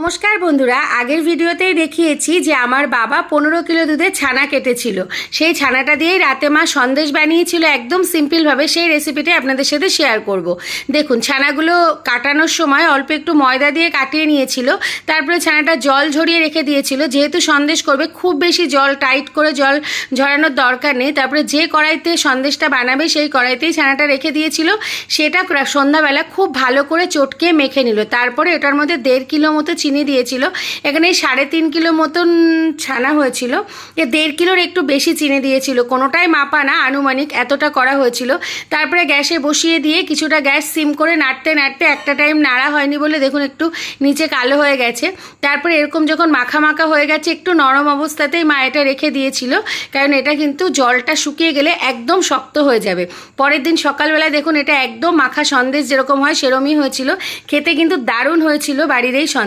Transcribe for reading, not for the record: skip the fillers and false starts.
নমস্কার বন্ধুরা, আগের ভিডিওতেই দেখিয়েছি যে আমার বাবা 15 কিলো দুধের ছানা কেটেছিল। সেই ছানাটা দিয়েই রাতে মা সন্দেশ বানিয়েছিল একদম সিম্পলভাবে। সেই রেসিপিটাই আপনাদের সাথে শেয়ার করব। দেখুন, ছানাগুলো কাটানোর সময় অল্প একটু ময়দা দিয়ে কাটিয়ে নিয়েছিল, তারপরে ছানাটা জল ঝরিয়ে রেখে দিয়েছিল। যেহেতু সন্দেশ করবে, খুব বেশি জল টাইট করে জল ঝরানোর দরকার নেই। তারপরে যে কড়াইতে সন্দেশটা বানাবে সেই কড়াইতেই ছানাটা রেখে দিয়েছিল। সেটা সন্ধ্যাবেলা খুব ভালো করে চটকে মেখে নিল। তারপরে এটার মধ্যে 1.5 কিলো মতো চিনি দিয়েছিল। এখানে 3.5 কিলো মতন ছানা হয়েছিল। 1.5 কিলোর একটু বেশি চিনি দিয়েছিল, কোনোটাই মাপা না, আনুমানিক এতটা করা হয়েছিল। তারপরে গ্যাসে বসিয়ে দিয়ে কিছুটা গ্যাস সিম করে নাড়তে নাড়তে একটা টাইম নাড়া হয়নি বলে দেখুন একটু নিচে কালো হয়ে গেছে। তারপরে এরকম যখন মাখা মাখা হয়ে গেছে, একটু নরম অবস্থাতেই মা এটা রেখে দিয়েছিল, কারণ এটা কিন্তু জলটা শুকিয়ে গেলে একদম শক্ত হয়ে যাবে। পরের দিন সকালবেলা দেখুন এটা একদম মাখা সন্দেশ যেরকম হয় সেরকমই হয়েছিল। খেতে কিন্তু দারুণ হয়েছিল বাড়ির এই সন্দেশ।